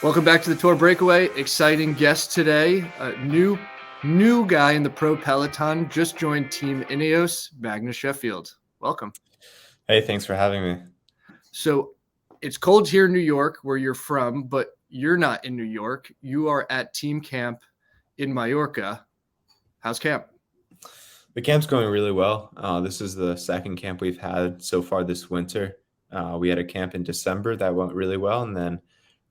Welcome back to the Tour Breakaway. Exciting guest today. New guy in the pro peloton. Just joined Team Ineos, Magnus Sheffield. Welcome. Hey, thanks for having me. So it's cold here in New York, where you're from, but you're not in New York. You are at team camp in Mallorca. How's camp? The camp's going really well. This is the second camp we've had so far this winter. We had a camp in December that went really well, and then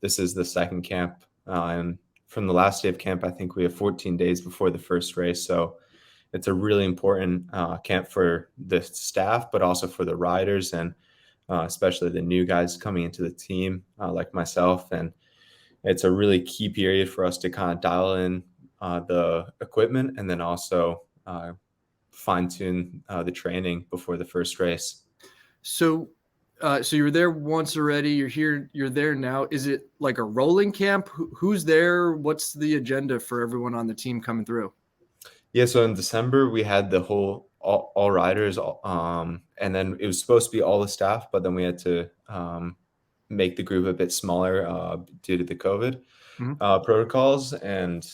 this is the second camp. And from the last day of camp, I think we have 14 days before the first race. So it's a really important camp for the staff, but also for the riders and especially the new guys coming into the team like myself. And it's a really key period for us to kind of dial in the equipment and then also fine tune the training before the first race. So you were there once already. You're here. You're there now. Is it like a rolling camp? Who's there? What's the agenda for everyone on the team coming through? Yeah, so in December we had the whole all riders, and then it was supposed to be all the staff, but then we had to make the group a bit smaller due to the COVID protocols. And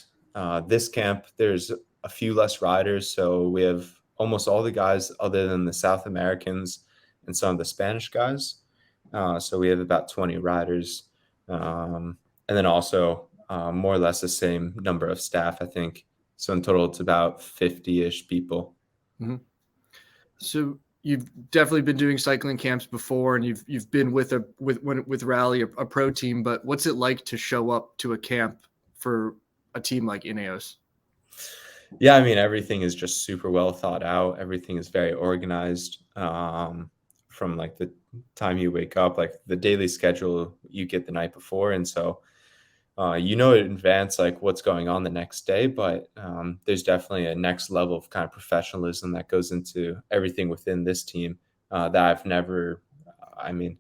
this camp, there's a few less riders, so we have almost all the guys other than the South Americans and some of the Spanish guys. So we have about 20 riders, and then also more or less the same number of staff, I think. So in total, it's about 50-ish people. Mm-hmm. So you've definitely been doing cycling camps before, and you've been with Rally, a pro team. But what's it like to show up to a camp for a team like Ineos? Yeah, I mean, everything is just super well thought out. Everything is very organized. From like the time you wake up, like the daily schedule you get the night before, and so in advance like what's going on the next day. But there's definitely a next level of kind of professionalism that goes into everything within this team that I've never. I mean,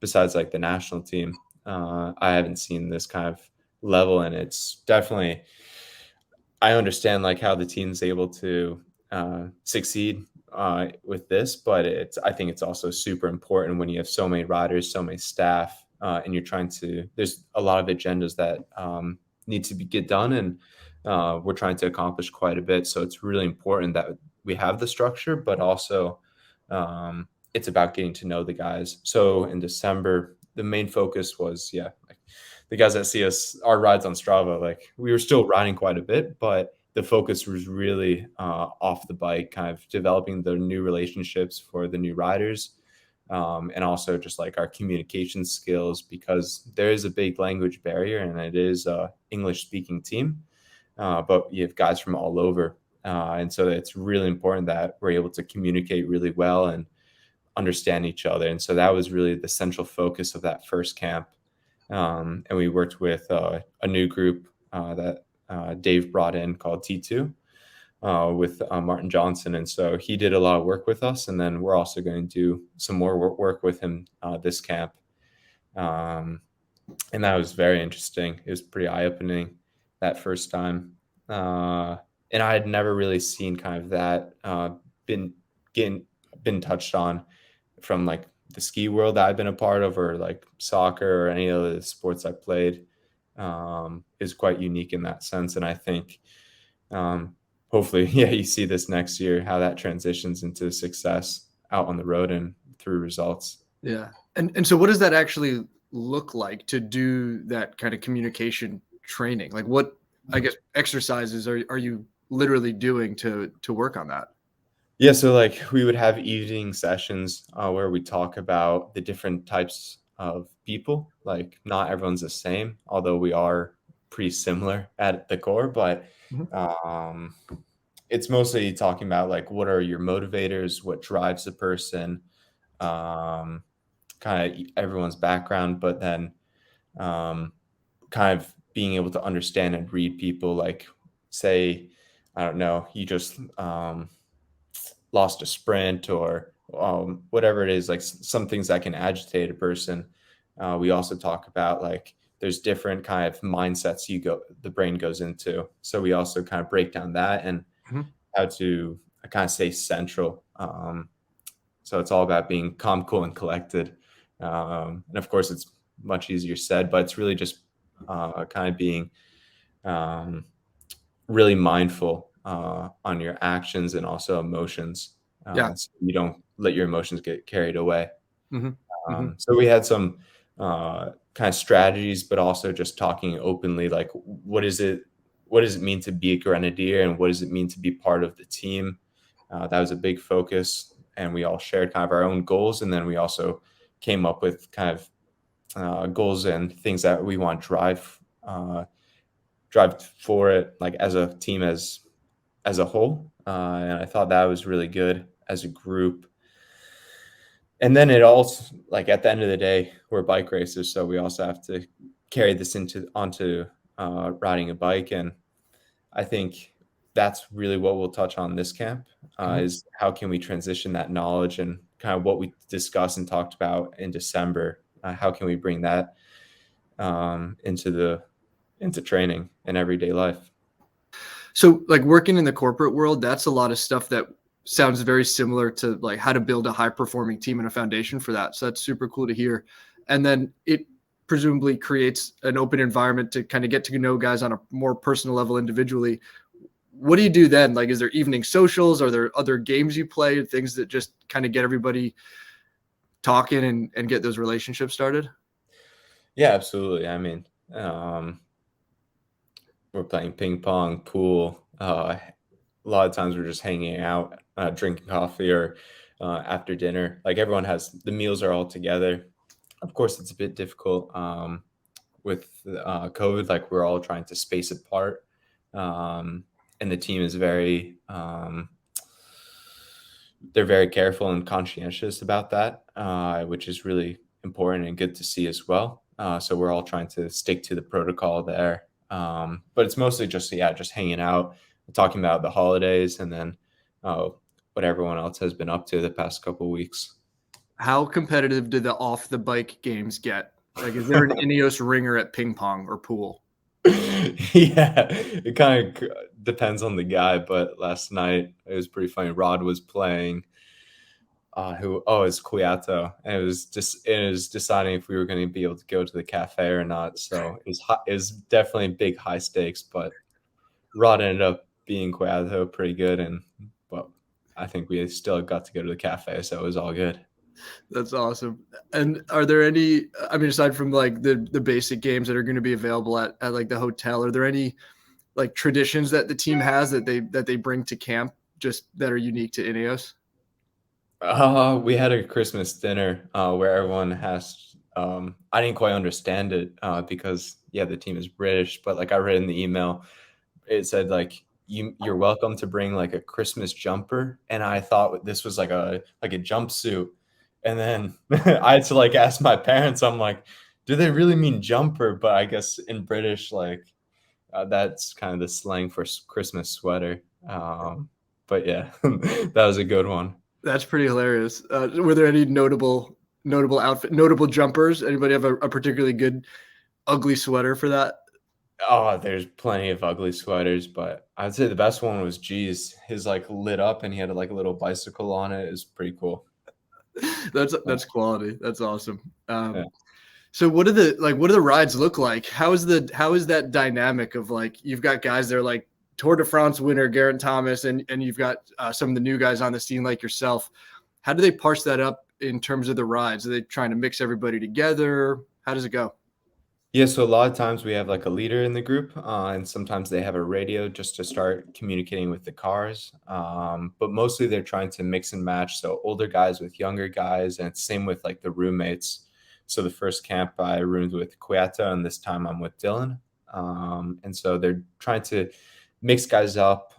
besides like the national team, I haven't seen this kind of level, and it's definitely. I understand like how the team's able to succeed with this, but I think it's also super important when you have so many riders, so many staff, and you're trying to. There's a lot of agendas that need to get done, and we're trying to accomplish quite a bit. So it's really important that we have the structure, but also it's about getting to know the guys. So in December, the main focus was like the guys that see our rides on Strava, like we were still riding quite a bit, but the focus was really off the bike, kind of developing the new relationships for the new riders, and also just like our communication skills, because there is a big language barrier and it is a English speaking team, but you have guys from all over. And so it's really important that we're able to communicate really well and understand each other. And so that was really the central focus of that first camp. And we worked with a new group that Dave brought in called T2 with Martin Johnson. And so he did a lot of work with us. And then we're also going to do some more work with him this camp. And that was very interesting. It was pretty eye-opening that first time. And I had never really seen kind of that been touched on from like the ski world that I've been a part of, or like soccer or any other sports I played, is quite unique in that sense. And I think hopefully, you see this next year, how that transitions into success out on the road and through results. Yeah. And so what does that actually look like to do that kind of communication training? Like what, I guess, exercises are you literally doing to work on that? Yeah, so like we would have evening sessions where we talk about the different types of people. Like not everyone's the same, although we are pretty similar at the core. But it's mostly talking about like what are your motivators, what drives a person, kind of everyone's background, but then kind of being able to understand and read people. Like say, I don't know, you just lost a sprint or whatever it is, like some things that can agitate a person. We also talk about like there's different kind of mindsets the brain goes into. So we also kind of break down that and how to kind of stay central. So it's all about being calm, cool, and collected. And of course, it's much easier said, but it's really just kind of being really mindful on your actions and also emotions. Yeah. So you don't let your emotions get carried away. Hmm. Hmm. So we had some kind of strategies, but also just talking openly, like what does it mean to be a grenadier, and what does it mean to be part of the team? That was a big focus, and we all shared kind of our own goals, and then we also came up with kind of goals and things that we want to drive for it, like as a team as a whole. And I thought that was really good as a group. And then it also, like, at the end of the day, we're bike racers, so we also have to carry this into onto riding a bike. And I think that's really what we'll touch on this camp, Hmm. is how can we transition that knowledge and kind of what we discussed and talked about in December. How can we bring that into training and everyday life? So like working in the corporate world, that's a lot of stuff that sounds very similar to like how to build a high performing team and a foundation for that. So that's super cool to hear. And then it presumably creates an open environment to kind of get to know guys on a more personal level individually. What do you do then? Like, is there evening socials? Are there other games you play, things that just kind of get everybody talking and get those relationships started? Yeah, absolutely. I mean, um, we're playing ping pong, pool. A lot of times we're just hanging out, drinking coffee, or after dinner. Like, everyone has the meals are all together. Of course, it's a bit difficult with COVID. Like, we're all trying to space apart, and the team is they're very careful and conscientious about that, which is really important and good to see as well. So we're all trying to stick to the protocol there. But it's mostly just, yeah, just hanging out, talking about the holidays, and then uh, what everyone else has been up to the past couple of weeks. How competitive do the off the bike games get? Like, is there an Ineos ringer at ping pong or pool? Yeah, it kind of depends on the guy, but last night it was pretty funny. Rod was playing it's Cuyato, and it was deciding if we were going to be able to go to the cafe or not. So it was definitely big high stakes, but Rod ended up being Cuyato pretty good, and but I think we still got to go to the cafe, so it was all good. That's awesome. And are there any, I mean, aside from like the basic games that are going to be available at like the hotel, are there any like traditions that the team has that they bring to camp just that are unique to Ineos? We had a Christmas dinner where everyone has. I didn't quite understand it because, yeah, the team is British, but like I read in the email, it said like you're welcome to bring like a Christmas jumper, and I thought this was like a jumpsuit, and then I had to like ask my parents. I'm like, do they really mean jumper? But I guess in British, like that's kind of the slang for Christmas sweater. But yeah, that was a good one. That's pretty hilarious. Were there any notable jumpers? Anybody have a particularly good ugly sweater for that? Oh, there's plenty of ugly sweaters, but I'd say the best one was G's. His like lit up and he had like a little bicycle on it. It was pretty cool. That's quality. That's awesome. Yeah. So what do the rides look like? How is that dynamic of like you've got guys that are like Tour de France winner Geraint Thomas and you've got some of the new guys on the scene like yourself. How do they parse that up in terms of the rides? Are they trying to mix everybody together? How does it go? Yeah, so a lot of times we have like a leader in the group, and sometimes they have a radio just to start communicating with the cars. But mostly they're trying to mix and match. So older guys with younger guys, and same with like the roommates. So the first camp I roomed with Cueta, and this time I'm with Dylan. And so they're trying to mix guys up,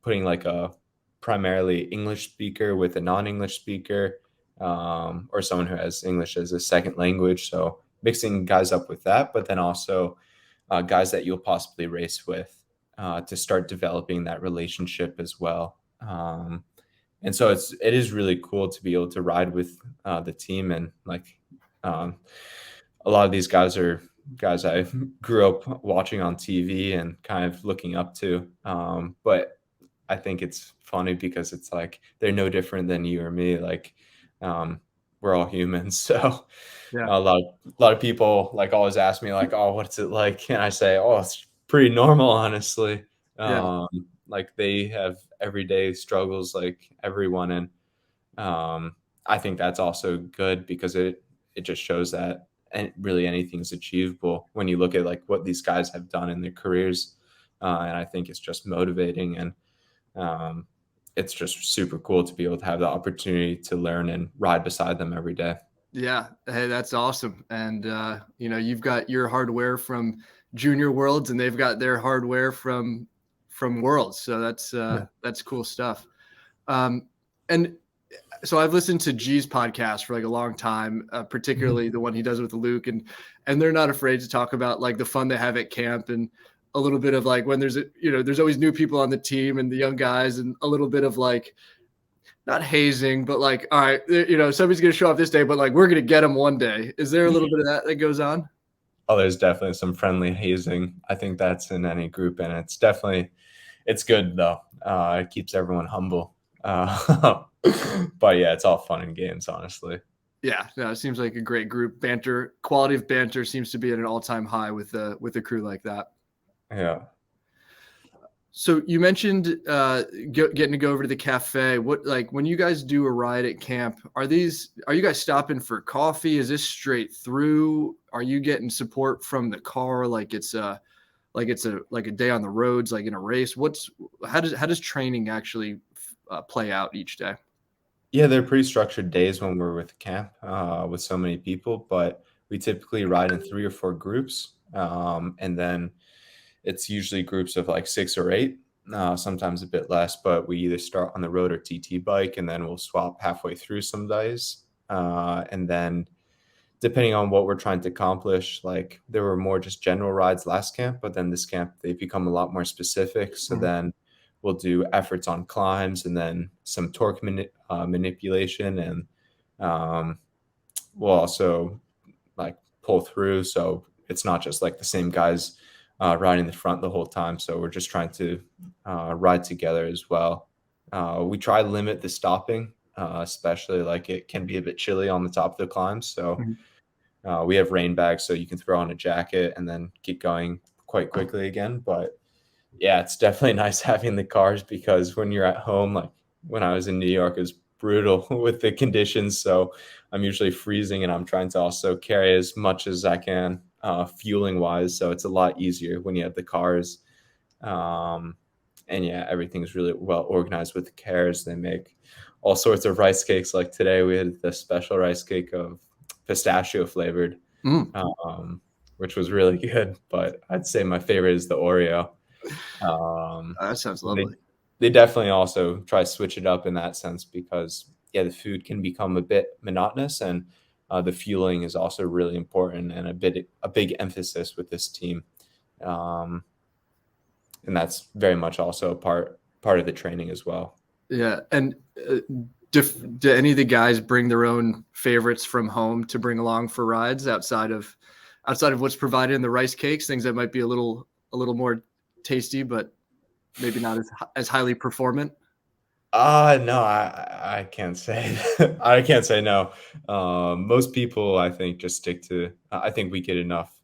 putting like a primarily English speaker with a non-English speaker, or someone who has English as a second language. So mixing guys up with that, but then also guys that you'll possibly race with to start developing that relationship as well. And so it is really cool to be able to ride with the team, and like um, a lot of these guys are guys I grew up watching on TV and kind of looking up to. But I think it's funny because it's like they're no different than you or me. Like um, we're all humans. So Yeah. a lot of people like always ask me like, oh, what's it like? And I say, oh, it's pretty normal, honestly. Yeah. Um, like they have everyday struggles like everyone. And um, I think that's also good because it just shows that and really anything's achievable when you look at like what these guys have done in their careers. And I think it's just motivating, and um, it's just super cool to be able to have the opportunity to learn and ride beside them every day. Yeah. Hey, that's awesome. And you've got your hardware from Junior Worlds, and they've got their hardware from Worlds. So that's cool stuff. Um, and so I've listened to G's podcast for like a long time, particularly the one he does with Luke, and they're not afraid to talk about like the fun they have at camp, and a little bit of like when there's always new people on the team and the young guys, and a little bit of like not hazing, but like, all right, somebody's going to show up this day, but like, we're going to get them one day. Is there a little bit of that goes on? Oh, there's definitely some friendly hazing. I think that's in any group, and it's good though. It keeps everyone humble. But yeah, it's all fun and games, honestly. Yeah, no, it seems like a great group. Quality of banter seems to be at an all-time high with a crew like that. Yeah. So you mentioned getting to go over to the cafe. What, like, when you guys do a ride at camp, are you guys stopping for coffee? Is this straight through? Are you getting support from the car? Like it's a day on the roads, like in a race? How does training actually play out each day? Yeah, they're pretty structured days when we're with camp with so many people, but we typically ride in 3 or 4 groups. And then it's usually groups of like 6 or 8, sometimes a bit less, but we either start on the road or TT bike, and then we'll swap halfway through some days. And then depending on what we're trying to accomplish, like there were more just general rides last camp, but then this camp, they've become a lot more specific. So then we'll do efforts on climbs and then some torque manipulation. And um, we'll also like pull through. So it's not just like the same guys riding the front the whole time. So we're just trying to ride together as well. We try to limit the stopping, especially like it can be a bit chilly on the top of the climbs. So we have rain bags, so you can throw on a jacket and then get going quite quickly again. But yeah, it's definitely nice having the cars because when you're at home, like when I was in New York, it was brutal with the conditions. So I'm usually freezing, and I'm trying to also carry as much as I can fueling wise. So it's a lot easier when you have the cars. Um, and yeah, everything's really well organized with the cares. They make all sorts of rice cakes. Like today, we had the special rice cake of pistachio flavored, Mm. which was really good. But I'd say my favorite is the Oreo. That sounds They lovely. they definitely also try to switch it up in that sense because yeah, the food can become a bit monotonous, and the fueling is also really important and a big emphasis with this team. Um, and that's very much also a part of the training as well. Yeah, and do any of the guys bring their own favorites from home to bring along for rides outside of what's provided in the rice cakes, things that might be a little more tasty, but maybe not as highly performant? No, I can't say I can't say no. Most people, I think, just stick to. I think we get enough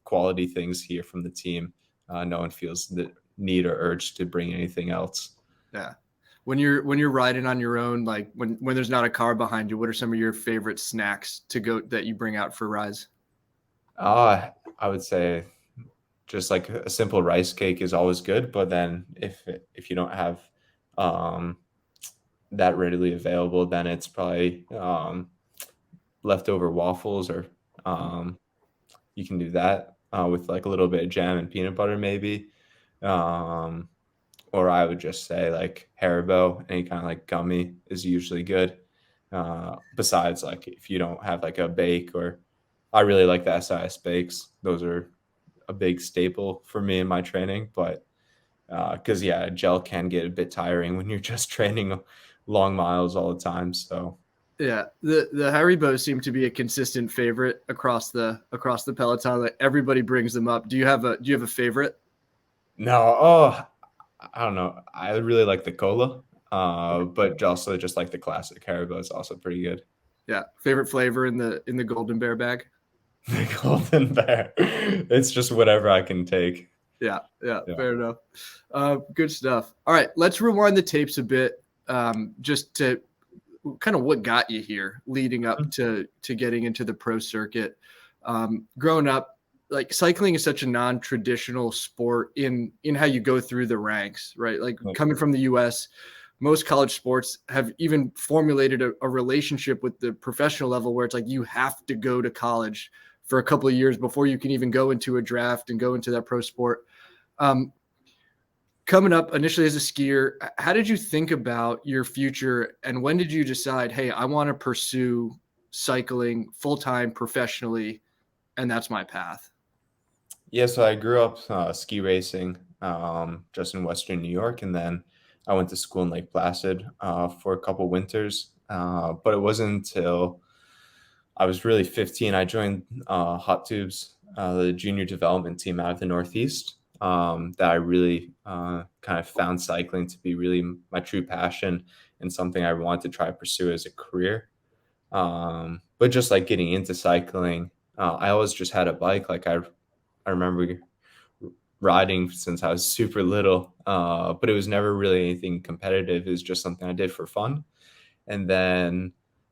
quality things here from the team. No one feels the need or urge to bring anything else. Yeah. When you're riding on your own, like when there's not a car behind you, what are some of your favorite snacks to go that you bring out for rides? I would say just like a simple rice cake is always good, but then if you don't have um, that readily available, then it's probably leftover waffles, or um, you can do that with like a little bit of jam and peanut butter, maybe. Um, or I would just say like Haribo, any kind of like gummy is usually good. Besides, like if you don't have like a bake, or I really like the SIS bakes. Those are a big staple for me in my training. But because yeah, gel can get a bit tiring when you're just training long miles all the time. So Yeah, the Haribo seem to be a consistent favorite across the peloton. Like everybody brings them up. Do you have a favorite? no, I don't know. I really like the cola, but also just like the classic Haribo is also pretty good. Yeah. Favorite flavor in the Golden Bear bag? The Golden Bear. It's just whatever I can take. Yeah, yeah, Yeah. fair enough. Good stuff. All right, let's rewind the tapes a bit, just to kind of what got you here, leading up to getting into the pro circuit. Growing up, like cycling is such a non-traditional sport in how you go through the ranks, right? Like coming from the U.S., most college sports have even formulated a relationship with the professional level where it's like you have to go to college for a couple of years before you can even go into a draft and go into that pro sport. Um, Coming up initially as a skier, how did you think about your future, and when did you decide, hey, I want to pursue cycling full-time professionally, and that's my path? Yeah, so I grew up ski racing just in Western New York, and then I went to school in Lake Placid for a couple winters. But it wasn't until I was really 15 I joined Hot Tubes, the junior development team out of the Northeast, that I really kind of found cycling to be really my true passion and something I wanted to try to pursue as a career. But just like getting into cycling, I always just had a bike. Like I remember riding since I was super little, but it was never really anything competitive. It was just something I did for fun. And then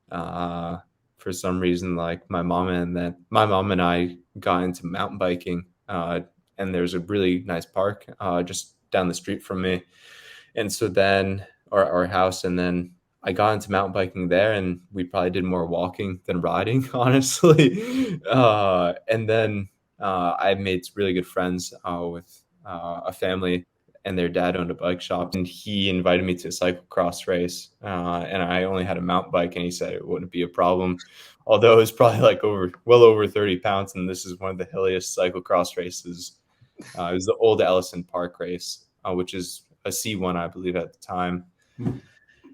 uh, for some reason, like my mom and I got into mountain biking, and there's a really nice park just down the street from me. And so then our house, and then I got into mountain biking there, and we probably did more walking than riding, honestly. And then I made really good friends with a family, and their dad owned a bike shop, and he invited me to a cyclocross race. And I only had a mountain bike, and he said it wouldn't be a problem, although it was probably like well over 30 pounds. And this is one of the hilliest cyclocross races. It was the old Ellison Park race, which is a C1, I believe, at the time.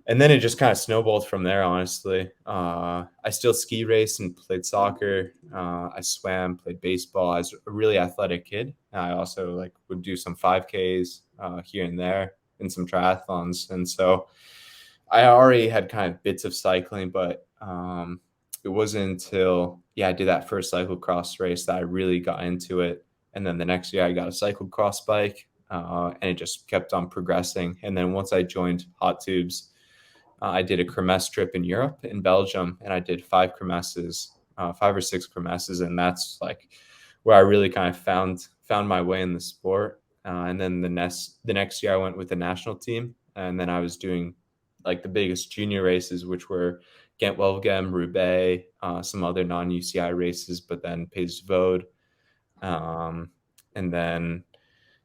And then it just kind of snowballed from there, honestly. I still ski raced and played soccer. I swam, played baseball. I was a really athletic kid. I also like would do some 5Ks here and there and some triathlons. And so I already had kind of bits of cycling, but it wasn't until, I did that first cyclocross race that I really got into it. And then the next year I got a cyclocross bike, and it just kept on progressing. And then once I joined Hot Tubes, I did a kermesse trip in Europe, in Belgium, and I did 5 or 6 kermesses, and that's like where I really kind of found my way in the sport. And then the next year, I went with the national team, and then I was doing like the biggest junior races, which were Ghent-Wevelgem, Roubaix, some other non-UCI races, but then Pays de Vaud, and then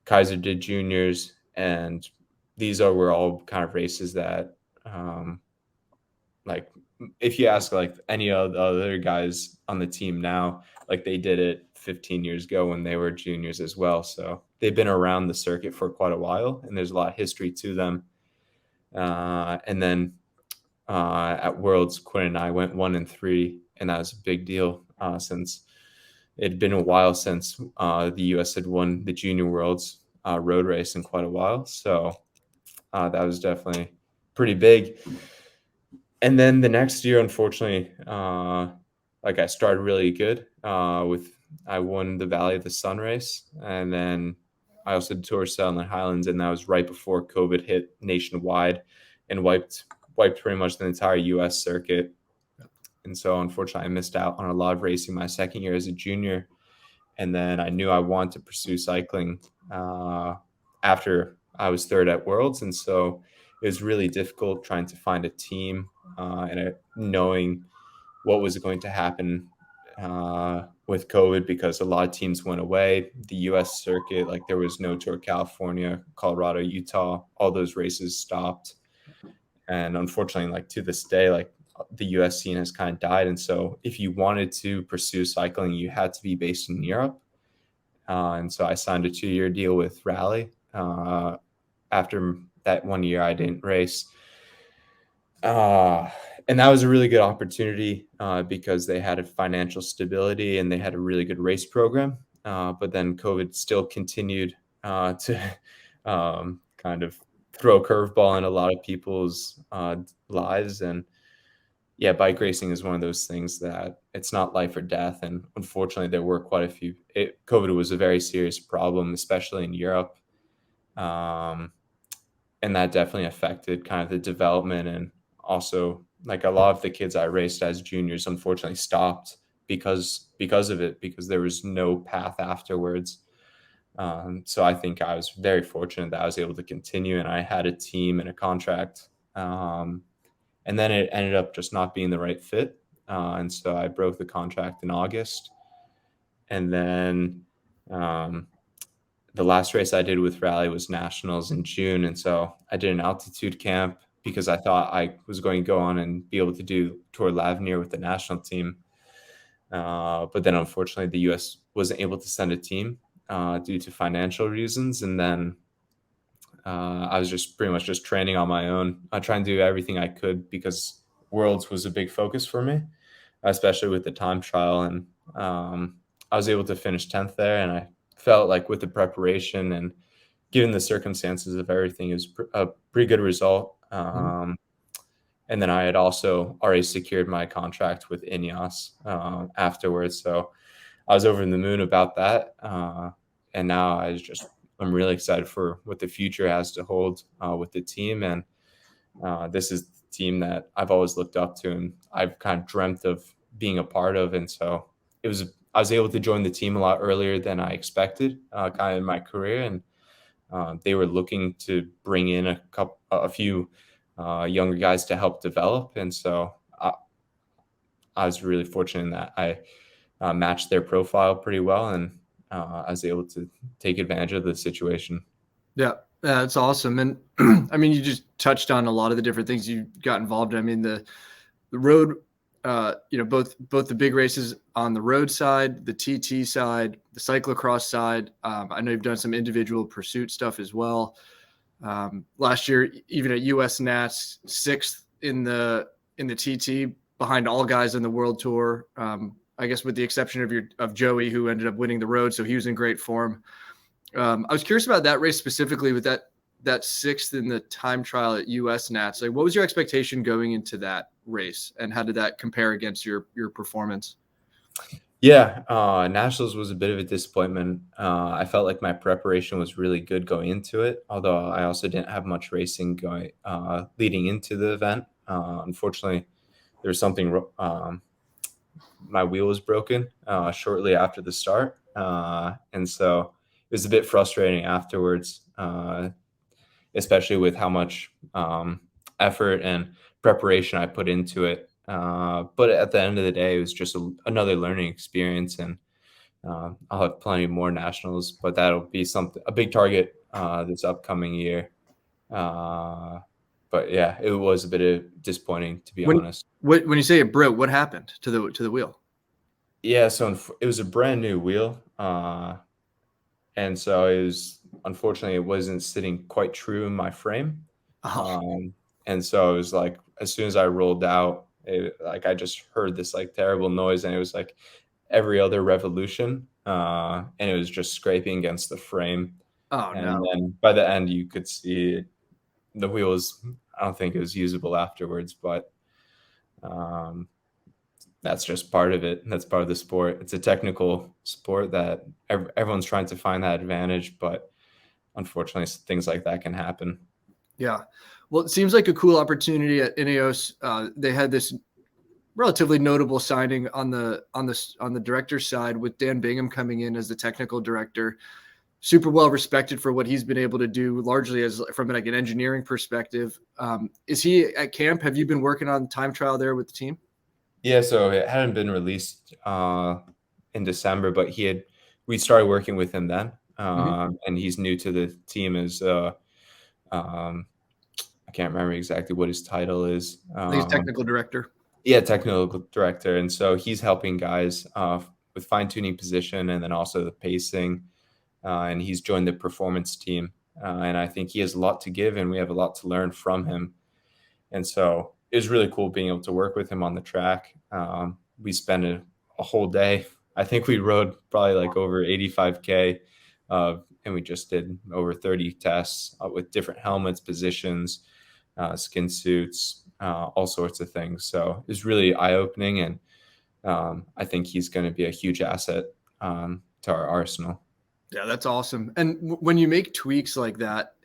Kaiser did juniors, and were all kind of races that like if you ask like any of the other guys on the team now, like they did it 15 years ago when they were juniors as well. So they've been around the circuit for quite a while, and there's a lot of history to them. And then at Worlds, Quinn and I went 1 and 3, and that was a big deal since it had been a while since the U.S. had won the Junior Worlds road race in quite a while. So that was definitely pretty big. And then the next year, unfortunately, like I started really good I won the Valley of the Sun race, and then I also did Tour Southern Highlands, and that was right before COVID hit nationwide and wiped pretty much the entire U.S. circuit. And so, unfortunately, I missed out on a lot of racing my second year as a junior. And then I knew I wanted to pursue cycling after I was third at Worlds, and so it was really difficult trying to find a team and knowing what was going to happen with COVID, because a lot of teams went away. The U.S. circuit, like there was no Tour California, Colorado, Utah, all those races stopped. And unfortunately, like to this day, like the U.S. scene has kind of died. And so if you wanted to pursue cycling, you had to be based in Europe. And so I signed a 2-year deal with Rally. After that 1 year, I didn't race. And that was a really good opportunity because they had a financial stability and they had a really good race program. But then COVID still continued to kind of throw a curveball in a lot of people's lives. And yeah, bike racing is one of those things that it's not life or death. And unfortunately, there were quite a few. COVID was a very serious problem, especially in Europe. Um, and that definitely affected kind of the development. And also, like a lot of the kids I raced as juniors, unfortunately, stopped because of it, because there was no path afterwards. So I think I was very fortunate that I was able to continue, and I had a team and a contract. And then it ended up just not being the right fit. And so I broke the contract in August. And then the last race I did with Rally was Nationals in June. And so I did an altitude camp because I thought I was going to go on and be able to do Tour L'Avenir with the national team. But then unfortunately, the US wasn't able to send a team due to financial reasons. And then I was just pretty much just training on my own. I trying to do everything I could because Worlds was a big focus for me, especially with the time trial. And I was able to finish 10th there. And I felt like with the preparation and given the circumstances of everything, it was a pretty good result. And then I had also already secured my contract with Ineos afterwards. So I was over the moon about that. And now I'm really excited for what the future has to hold with the team. And this is the team that I've always looked up to and I've kind of dreamt of being a part of. And so I was able to join the team a lot earlier than I expected kind of in my career. And they were looking to bring in a few younger guys to help develop. And so I was really fortunate in that I matched their profile pretty well, and I was able to take advantage of the situation. Yeah, that's awesome. And I mean, you just touched on a lot of the different things you got involved in. I mean, the road, both the big races on the road side, the TT side, the cyclocross side. I know you've done some individual pursuit stuff as well. Last year, even at US Nats, 6th in the TT behind all guys in the World Tour. I guess with the exception of Joey, who ended up winning the road, so he was in great form. I was curious about that race specifically with that 6th in the time trial at US Nats. Like, what was your expectation going into that race, and how did that compare against your performance? Yeah, Nationals was a bit of a disappointment. I felt like my preparation was really good going into it, although I also didn't have much racing going leading into the event. Unfortunately, there was something. My wheel was broken shortly after the start, and so it was a bit frustrating afterwards, especially with how much effort and preparation I put into it. But at the end of the day, it was just another learning experience, and I'll have plenty more nationals, but that'll be a big target this upcoming year. But yeah, it was a bit of disappointing, to be honest. When you say it broke, what happened to the wheel? Yeah, so it was a brand new wheel, and so unfortunately it wasn't sitting quite true in my frame. Oh, And so it was like as soon as I rolled out, like I just heard this like terrible noise, and it was like every other revolution, and it was just scraping against the frame. oh And no. then by the end, you could see the wheel was. I don't think it was usable afterwards, but um, that's just part of it. That's part of the sport. It's a technical sport that everyone's trying to find that advantage, but unfortunately, things like that can happen. Yeah. Well, it seems like a cool opportunity at Ineos. They had this relatively notable signing on the director's side with Dan Bingham coming in as the technical director. Super well respected for what he's been able to do, largely as from like an engineering perspective. Is he at camp? Have you been working on time trial there with the team? Yeah, so it hadn't been released in December, but we started working with him then, Mm-hmm. and he's new to the team as um, I can't remember exactly what his title is. I think he's technical director. Yeah, technical director, and so he's helping guys with fine tuning position and then also the pacing, and he's joined the performance team, and I think he has a lot to give, and we have a lot to learn from him. And so it was really cool being able to work with him on the track. We spent a whole day. I think we rode probably like over 85K, and we just did over 30 tests with different helmets, positions, skin suits, all sorts of things. So it's really eye-opening, and I think he's going to be a huge asset to our arsenal. Yeah, that's awesome. And when you make tweaks like that,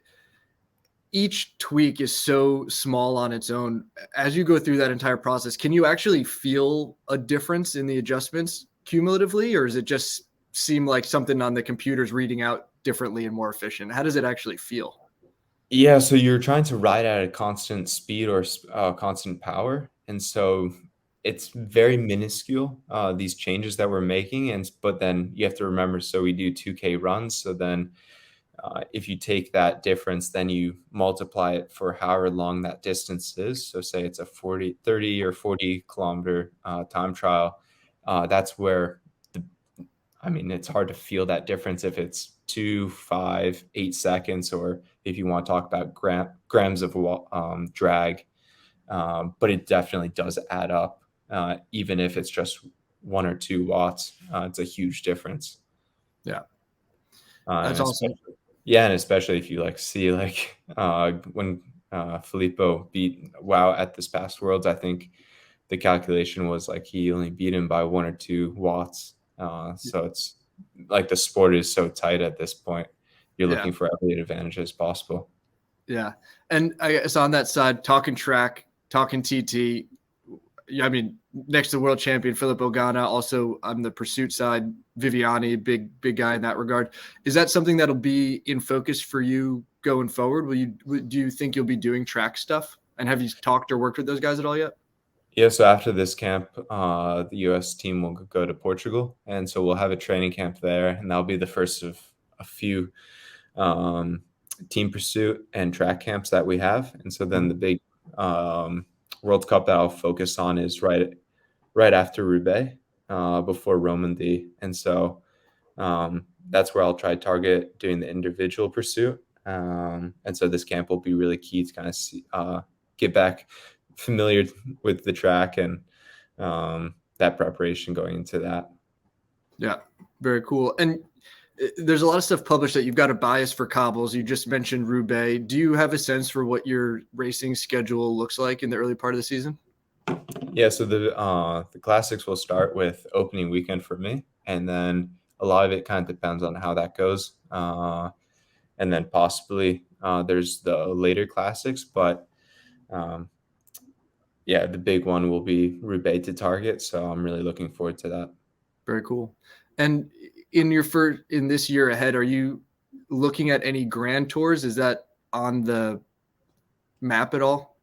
each tweak is so small on its own. As you go through that entire process, can you actually feel a difference in the adjustments cumulatively, or does it just seem like something on the computer's reading out differently and more efficient? How does it actually feel? Yeah, so you're trying to ride at a constant speed or constant power, and so it's very minuscule, these changes that we're making, and but then you have to remember, so we do 2K runs, so then if you take that difference, then you multiply it for however long that distance is. So say it's a 30 or 40 kilometer time trial. That's where it's hard to feel that difference if it's 2, 5, 8 seconds, or if you want to talk about grams of drag. But it definitely does add up, even if it's just 1 or 2 watts. It's a huge difference. Yeah, And that's awesome. yeah, and especially if you see when Filippo beat Wow at this past Worlds, I think the calculation was like he only beat him by 1 or 2 watts. So it's like the sport is so tight at this point. You're Yeah. looking for every advantage as possible. Yeah. And I guess on that side, talking track, talking TT, I mean, next to world champion Filippo Ganna, also on the pursuit side, Viviani, big guy in that regard. Is that something that'll be in focus for you going forward? Do you think you'll be doing track stuff? And have you talked or worked with those guys at all yet? Yeah, so after this camp, the US team will go to Portugal, and so we'll have a training camp there, and that'll be the first of a few team pursuit and track camps that we have. And so then the big World Cup that I'll focus on is right after Roubaix, before Romandy, and so that's where I'll try to target doing the individual pursuit. And so this camp will be really key to kind of get back familiar with the track and that preparation going into that. Yeah, very cool. And there's a lot of stuff published that you've got a bias for cobbles. You just mentioned Roubaix. Do you have a sense for what your racing schedule looks like in the early part of the season? Yeah, so the classics will start with opening weekend for me, and then a lot of it kind of depends on how that goes, and then possibly there's the later classics, but yeah, the big one will be Roubaix to target, so I'm really looking forward to that. Very cool. And in this year ahead, are you looking at any grand tours? Is that on the map at all?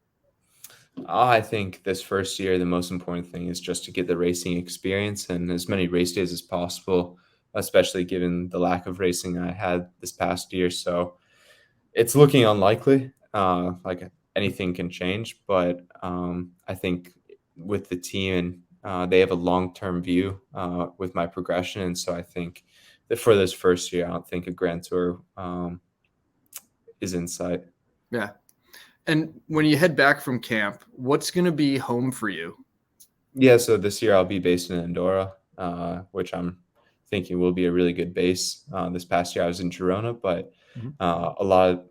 I think this first year, the most important thing is just to get the racing experience and as many race days as possible, especially given the lack of racing I had this past year. So it's looking unlikely. Like anything can change, but I think with the team, and they have a long-term view with my progression. And so I think that for this first year, I don't think a Grand Tour is in sight. Yeah. And when you head back from camp, what's going to be home for you? Yeah, so this year I'll be based in Andorra, which I'm thinking will be a really good base. This past year I was in Girona, but a lot of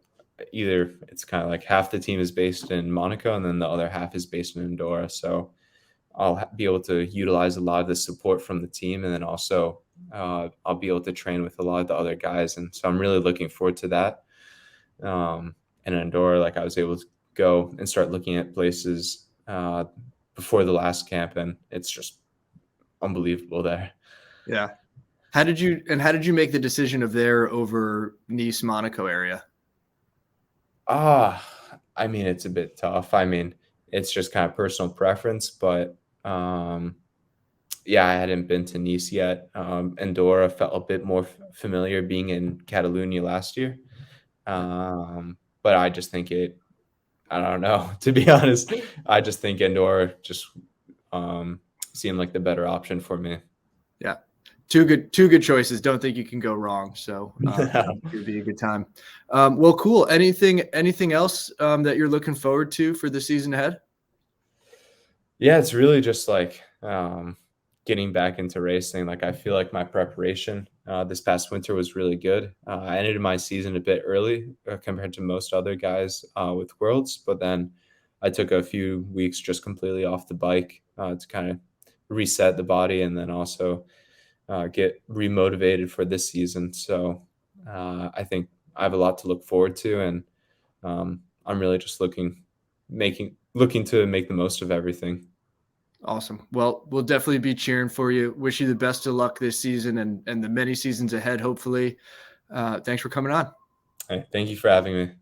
either it's kind of like half the team is based in Monaco and then the other half is based in Andorra. So I'll be able to utilize a lot of the support from the team, and then also I'll be able to train with a lot of the other guys. And so I'm really looking forward to that. In Andorra, like I was able to go and start looking at places before the last camp, and it's just unbelievable there. Yeah. How did you make the decision of there over Nice, Monaco area? I mean, it's a bit tough. I mean, it's just kind of personal preference, but yeah, I hadn't been to Nice yet. Andorra felt a bit more familiar being in Catalonia last year. But I just think I don't know, to be honest. I just think Andorra just seemed like the better option for me. Yeah. Two good choices. Don't think you can go wrong. So it'd be a good time. Well, cool. Anything else that you're looking forward to for the season ahead? Yeah, it's really just like getting back into racing. Like I feel like my preparation this past winter was really good. I ended my season a bit early compared to most other guys with Worlds, but then I took a few weeks just completely off the bike to kind of reset the body, and then also get remotivated for this season. So I think I have a lot to look forward to, and I'm really just looking to make the most of everything. Awesome. Well, we'll definitely be cheering for you. Wish you the best of luck this season and the many seasons ahead, hopefully. Thanks for coming on. Hey, thank you for having me.